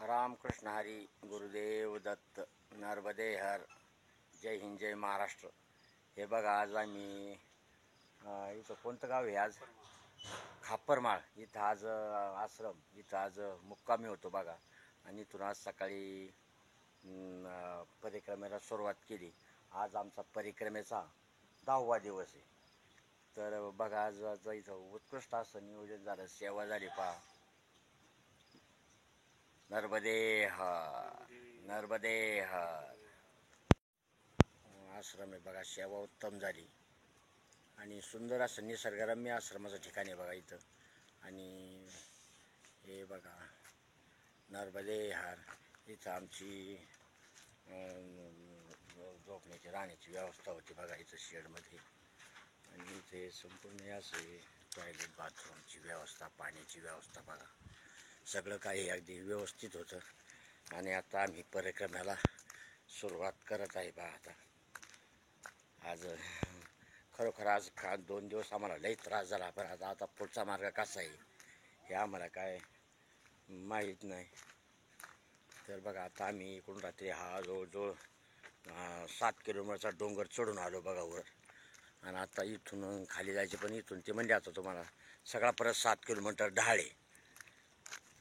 रामकृष्ण हरी, गुरुदेव दत्त, नर्मदे हर, जय हिंद, जय महाराष्ट्र. हे बघा, आज आम्ही इथं कोणतं गाव आहे आज? खापरमाळ. इथं आज आश्रम, इथं आज मुक्कामी होतो बघा. आणि इथून आज सकाळी परिक्रमेला सुरुवात केली. आज आमचा परिक्रमेचा 10वा दिवस आहे. तर बघा, आज इथं उत्कृष्ट असं नियोजन झालं, सेवा झाली. पहा, नर्मदे हर, नर्मदे हर. आश्रम आहे बघा, सेवा उत्तम झाली आणि सुंदर असं निसर्गरम्य आश्रमाचं ठिकाण आहे बघा इथं. आणि हे बघा, नर्मदे हर. इथं आमची झोपण्याची, राहण्याची व्यवस्था होती बघा इथं शेडमध्ये. आणि इथे संपूर्ण असे टॉयलेट, बाथरूमची व्यवस्था, पाण्याची व्यवस्था बघा, सगळं काही अगदी व्यवस्थित होतं. आणि आता आम्ही परिक्रमेला सुरुवात करत आहे बघा. आता आज खरोखर आज 2 दिवस आम्हाला लई त्रास झाला, पण आता पुढचा मार्ग कसा आहे हे आम्हाला काय माहीत नाही. तर बघा, आता आम्ही इकडून रात्री हा जवळजवळ 7 किलोमीटरचा डोंगर चढून आलो बघा वर. आणि आता इथून खाली जायचे, पण इथून ते म्हणजे आता तुम्हाला सगळा परत 7 किलोमीटर ढाळे.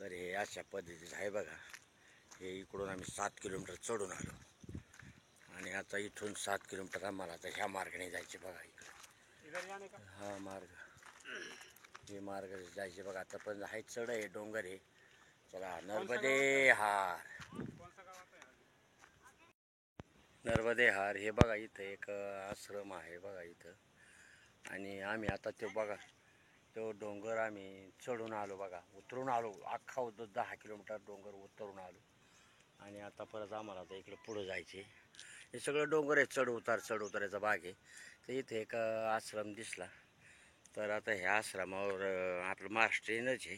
तर हे अशा पद्धतीचं आहे बघा. हे इकडून आम्ही 7 किलोमीटर चढून आलो आणि आता इथून 7 किलोमीटर आम्हाला आता ह्या मार्गाने जायचे बघा. इकडे हा मार्ग, हे मार्ग जायचे बघा. आता पण आहे, चढ आहे, डोंगर आहे. चला, नर्मदे हार, नर्मदे हार. हे बघा, इथं एक आश्रम आहे बघा इथं. आणि आम्ही आता ते बघा, तो डोंगर आम्ही चढून आलो बघा, उतरून आलो. अख्खा 10 किलोमीटर डोंगर उतरून आलो. आणि आता परत आम्हाला आता इकडे पुढं जायचे. हे सगळं डोंगर आहे, चढ उताराचा भाग आहे. तर इथे एक आश्रम दिसला. तर आता ह्या आश्रमावर आपलं महाराष्ट्रीयनच आहे,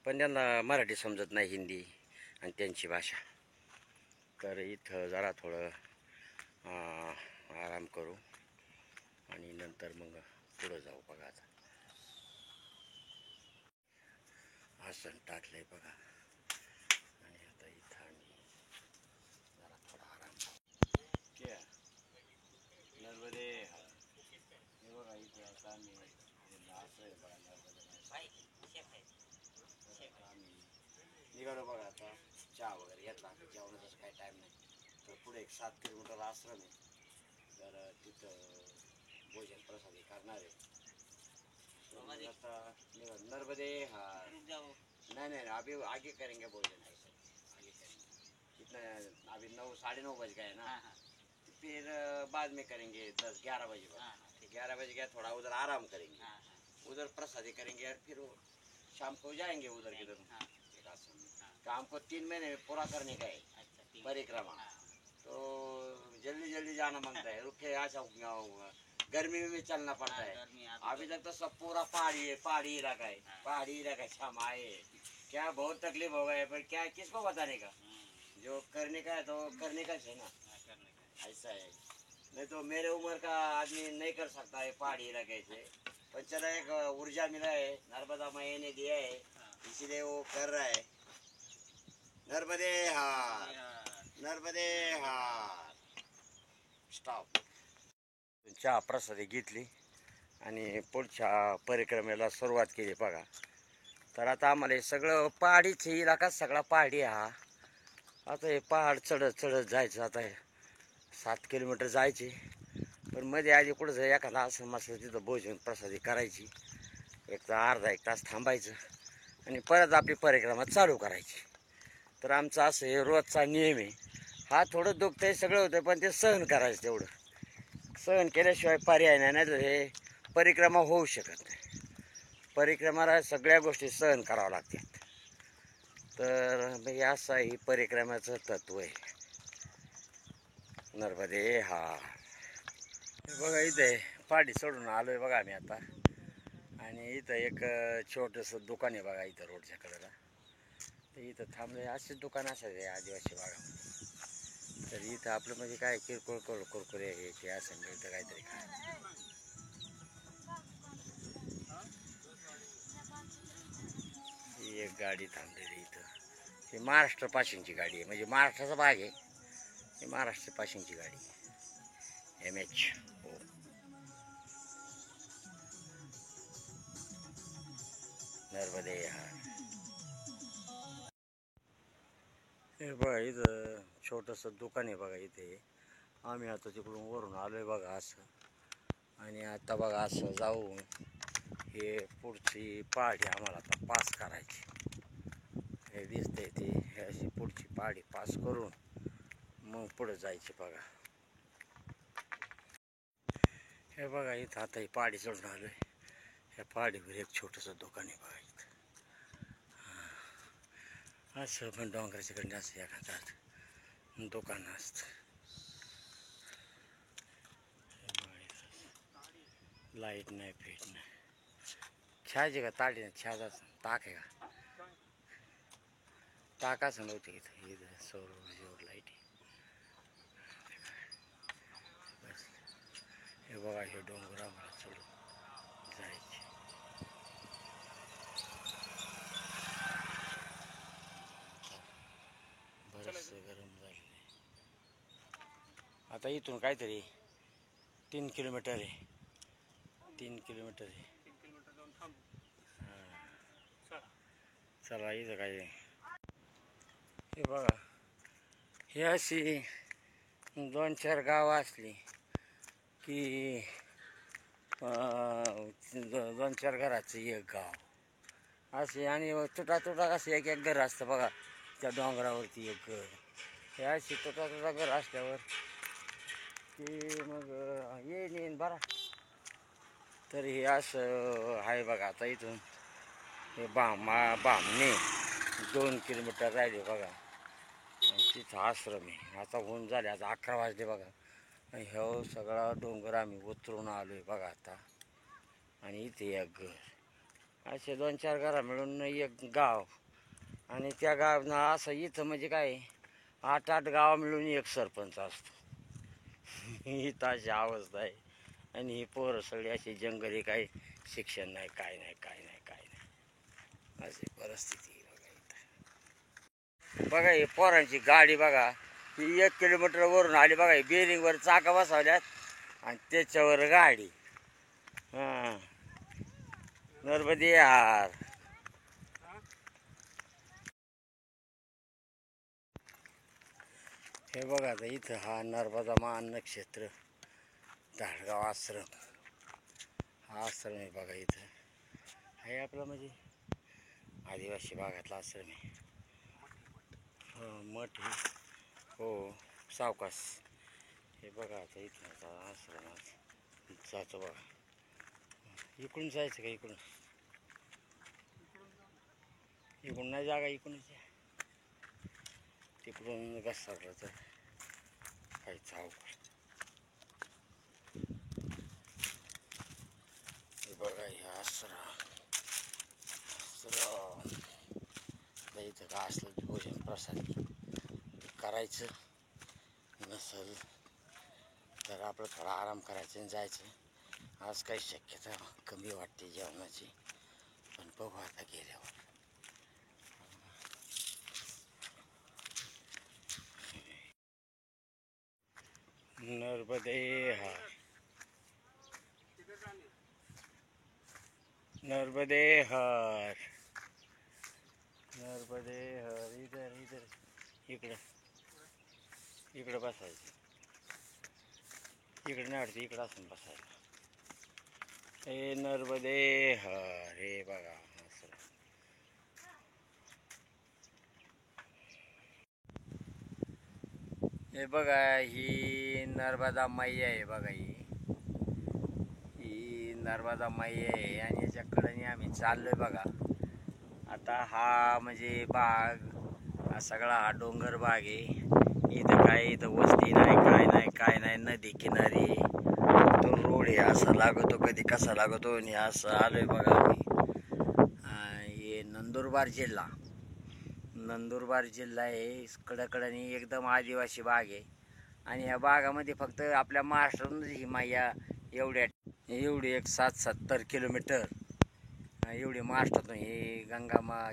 पण त्यांना मराठी समजत नाही, हिंदी आणि त्यांची भाषा. तर इथं जरा थोडं आराम करू आणि नंतर मग पुढं जाऊ बघा. आता आसन टाकलंय बघा. आणि आता इथं आम्ही जरा थोडा आराम करू. नर्मदे हर. हे बघा, इथे आता आम्ही असं आहे बघा, आम्ही निघालो बघा. आता चहा वगैरे घेतला, जेवणाचा काही टाईम नाही. तर पुढे एक 7 किलोमीटर आश्रम आहे. तर तिथं भोजन प्रसादी करणार आहे. आता नर्मदे हार. नहीं नहीं, अभी आगे करेंगे भोजन, ऐसे आगे करेंगे. इतना अभी 9 9:30 बज गए ना. फिर बाद में करेंगे 10-11 बजे. 11 बजे गया, थोड़ा उधर आराम करेंगे, उधर प्रसादी करेंगे और फिर शाम को जाएंगे उधर किधर. तो हमको 3 महीने में पूरा करने का है परिक्रमा. तो जल्दी जल्दी जाना मांगता है, रुक के ऐसा गर्मी में भी चलना पड़ता है. अभी तक तो सब पूरा पहाड़ी इलाका है. पहाड़ी इलाका से हम आए, क्या बहुत तकलीफ हो गए, पर क्या किसको बताने का. जो करने का है तो करने का है ना, ऐसा है. नहीं तो मेरे उम्र का आदमी नहीं कर सकता है पहाड़ी इलाके से. पर चला, एक ऊर्जा मिला है, नर्मदा मैया ने दिया है, इसीलिए वो कर रहा है. नर्मदे हार, नर्मदे हार. स्टॉप. चहा प्रसादी घेतली आणि पुढच्या परिक्रमेला सुरुवात केली बघा. तर आता आम्हाला हे सगळं पहाडीच इलाका, सगळा पहाडी हा. आता हे पहाड चढत चढत जायचं. आता 7 किलोमीटर जायचे, पण मध्ये आधी कुठं जाय एखादा आश्रम असलं तिथं भोजन प्रसादी करायची, एक अर्धा 1 तास थांबायचं आणि परत आपली परिक्रमा चालू करायची. तर आमचं असं हे रोजचा नियम आहे. हा थोडं दुखतंय, सगळं होतं, पण ते सहन करायचं. तेवढं सहन केल्याशिवाय पर्याय नाही. नाही तर हे परिक्रमा होऊ शकत नाही. परिक्रमाला सगळ्या गोष्टी सहन कराव्या लागतात. तर हे असं ही परिक्रमाचं तत्व आहे. नर्मदे हार. बघा, इथे पाठी सोडून आलोय बघा आम्ही आता. आणि इथं एक छोटंसं दुकान आहे बघा इथं रोडच्या कडेला. तर इथं थांबले, असेच दुकान असायचे आदिवासी भागामध्ये. तर इथं आपलं म्हणजे काय, किरकोळ कुरकुरे हे ते असं मिळतं काहीतरी काय. ही एक गाडी थांबलेली इथं. ही महाराष्ट्र पाशिंगची गाडी आहे, म्हणजे महाराष्ट्राचा भाग आहे. ही महाराष्ट्र पाशिंगची गाडी MH. हो, नर्मदे हार. हे बघा इथं छोटंसं दुकान आहे बघा. इथे आम्ही आता तिकडून वरून आलो आहे बघा असं. आणि आता बघा असं जाऊन हे पुढची पहाडी आम्हाला आता पास करायची. हे दिसतंय ते हे अशी पुढची पहाडी पास करून मग पुढं जायचे बघा. हे बघा इथं आता ही पहाडी चढून आलो आहे. ह्या पहाडीवर एक छोटंसं दुकान आहे बघा इथं. असं पण डोंगराच्या कडे असं एखादं दुकान असतं. लाईट नाही पेट नाही. छायचे का ताडी नाही छाजा ताक आहे का टाकाचं नव्हतं इथं. इथं सौर ऊर्जेवर लाईट आहे. हे बघा हे डोंगर आम्हाला चढून जायचे. बरंचसं गरम झालेलं आहे. आता इथून काहीतरी 3 किलोमीटर आहे. 3 किलोमीटर आहे. चला इथं काय हे बघा. हे अशी 2-4 गावं असली की 2-4 घराचं एक गाव असे. आणि तुटा असं एक घर असतं बघा त्या डोंगरावरती एक घर. हे अशी तुटा घर असल्यावर की मग येईन बरा. तर हे असं आहे बघा. आता इथून हे बामणे 2 किलोमीटर राहिले बघा. आणि तिथं आश्रम आहे. आता होऊन झाले, आता 11 वाजले बघा. आणि ह्यो सगळा डोंगर आम्ही उतरून आलो आहे बघा आता. आणि इथे एक घर असे 2-4 घरा मिळून एक गाव. आणि त्या गावनं असं इथं म्हणजे काय 8-8 गाव मिळून एक सरपंच असतो. इथं अशी अवस्था आहे. आणि ही पोरं सगळी अशी जंगली, काही शिक्षण नाही, काय नाही काय नाही काय नाही अशी परिस्थिती बघा इथं. बघा ही पोरांची गाडी बघा. ही 1 किलोमीटर वरून आली बघा. ही बेरिंगवर चाका बसवल्यात आणि त्याच्यावर गाडी. हां नर्मदे हार. हे बघा आता इथं हा नर्मदा मान नक्षत्र धाडगाव आश्रम. हा आश्रम आहे बघा. इथं हे आपलं म्हणजे आदिवासी भागातला आश्रम आहे. मठ हो सावकाश. हे बघा आता इथं आता आश्रमात जातो बघा. इकडून जायचं का इकडून? इकडून नाही जागा, इकडूनच तिकडून घसरलं तर काहीच अवघड. हे बघा हे आश्रम इथं का असलं भोजन प्रसाद करायचं नसल तर आपलं थोडा आराम करायचं आणि जायचं. आज काही शक्यता कमी वाटते जेवणाची, पण बघू आता गेल्यावर. नर्मदे हार. नर्मदे हर. नर्मदे हर. इधर इकडं इकडं बसायचं. इकडे नाही वाटतं, इकडं असून बसायला. हे नर्मदे हर. हे बघा असं. हे बघा ही नर्मदा मैया आहे बघा. ही नर्मदा मैया आहे. आणि याच्याकडे आम्ही चाललोय बघा. आता हा म्हणजे बाग हा सगळा हा डोंगर बाग आहे. इथं काय इथं वस्ती नाही, काय नाही. नदी किनारी तो रोड आहे. असा लागतो कधी कसा लागतो. आणि असं आलोय बघा आम्ही. हे नंदुरबार जिल्हा आहे. कडाकडाने एकदम आदिवासी बाग आहे. आणि या बागामध्ये फक्त आपल्या महाराष्ट्रातून ही मैया एवढी एक 70 किलोमीटर एवढी महाराष्ट्रातून ही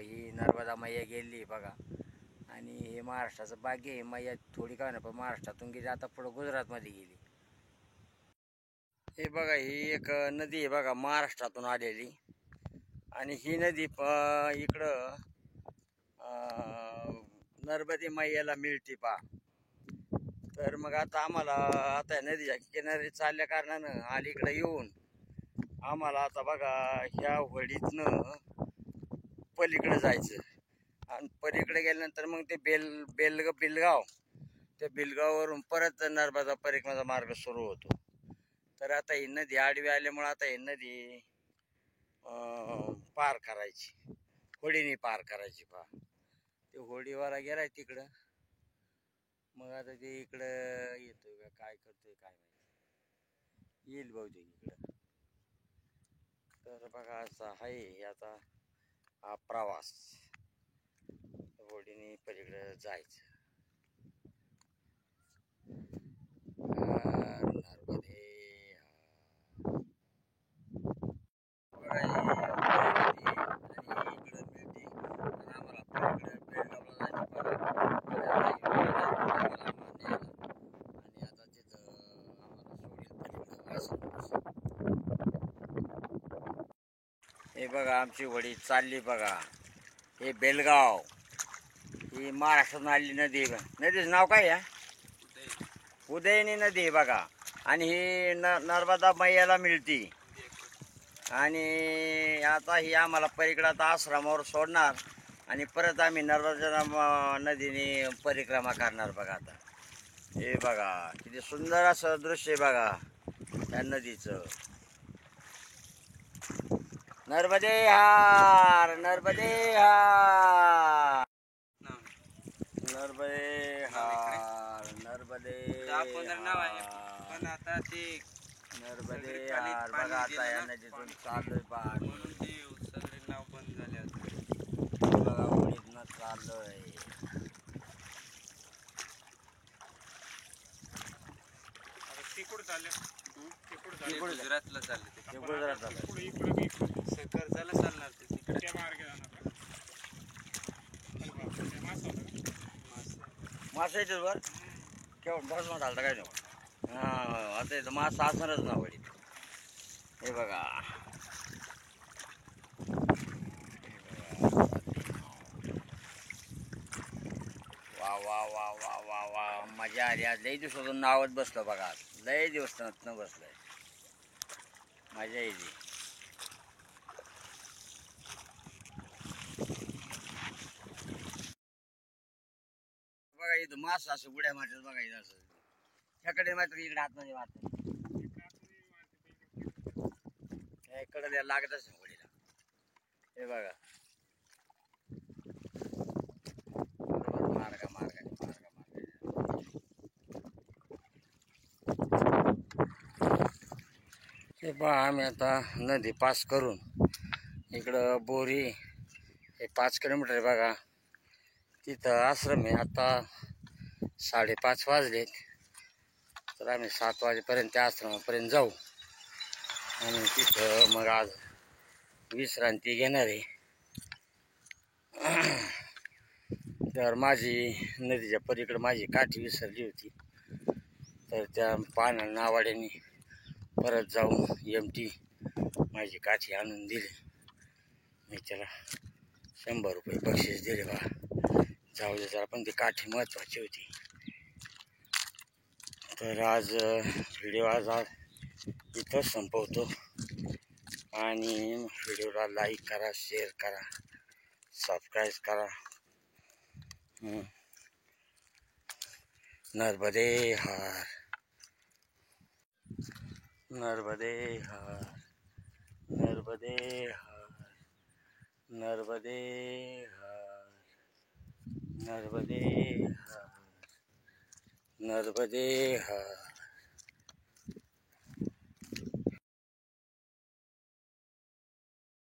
ही नर्मदा मैया गेली बघा. आणि हे महाराष्ट्राचं भाग्य आहे. मैया थोडी काय ना पण महाराष्ट्रातून गेली, आता पुढं गुजरातमध्ये गेली. हे बघा, ही एक नदी आहे बघा, महाराष्ट्रातून आलेली. आणि ही नदी इकडं नर्मदे मैयाला मिळते पा. तर मग आता आम्हाला आता नदीच्या किनारी चालल्या कारणानं अलीकडे येऊन आम्हाला आता बघा ह्या होडीतनं पलीकडे जायचं. आणि पलीकडे गेल्यानंतर मग ते बिलगाव, त्या बिलगाववरून परत नर्मदा परिक्रमाचा मार्ग सुरू होतो. तर आता ही नदी आडवी आल्यामुळं आता ही नदी पार करायची, होडीने पार करायची पा. ते होडीवाला गेलाय तिकडं, मग आता ते इकडं येतोय का काय करतोय काय माहिती, येईल बहुतेक इकडं. तर बघा असं आहे आता हा प्रवास, होडीने पलीकडे जायचं. हे बघा आमची होडी चालली बघा. हे बेलगाव, ही महाराष्ट्रातून आलेली नदी. नदीचं नाव काय आहे? उदयनी नदी बघा. आणि ही नर्मदा मैयाला मिळती. आणि आता ही आम्हाला पलीकडे आता आश्रमावर सोडणार आणि परत आम्ही नर्मदा नदीने परिक्रमा करणार बघा. आता हे बघा किती सुंदर असं दृश्य आहे बघा या नदीचं. नर्मदे हार, नर्मदे हार, नर्मदे हार, नर्मदे पण आता ते नर्मदे हार बघा. आता या नदीतून चाललोय पाणी, म्हणून ते सगळे नाव बंद झाले आता. बघा होडीतनं चाललोय. तिकडे चालले, गुजरातला चालले ते, गुजरातला कर्जाला चालणार ते तिकडे मासा येते वर केवढ बरंच मोठा आलता काय नाही. हा आता इथं मासा असणारच ना वडीत. हे बघा वा वा वा वा वा वा, मजा आली. आज लई दिवसातून नावत बसलो बघा, लई दिवसातनं बसलोय, मजा येते. बघा इथं मासा असं उड्या मारतात बघा. इथं असं ह्याकडे मात्र इकडे आतमध्ये मारतात, इकडे लागतच नाही होडीला. हे बघा मार्गा मार्गाने मार्गा मार्गाने. हे पहा आम्ही आता नदी पास करून इकडं बोरी, हे 5 किलोमीटर आहे बघा. तिथं आश्रम आहे. आता 5:30 वाजलेत. तर आम्ही 7 वाजेपर्यंत त्या आश्रमापर्यंत जाऊ आणि तिथं मग आज विश्रांती घेणार आहे. तर माझी नदीच्या पलीकडे माझी काठी विसरली होती, तर त्या पाण्या नावाड्याने परत जाऊन एमटी माझी काठी आणून दिली. मी त्याला 100 रुपये बक्षीस दिले बा. जाऊ दे जरा, पण ती काठी महत्त्वाची होती. तर आज व्हिडिओ आज इथंच संपवतो. आणि व्हिडिओला लाईक करा, शेअर करा, सबस्क्राईब करा. नर्मदे हार, नर्मदे हार, नर्मदे हार, नर्मदे हार, नर्मदे हार, नर्मदे हार.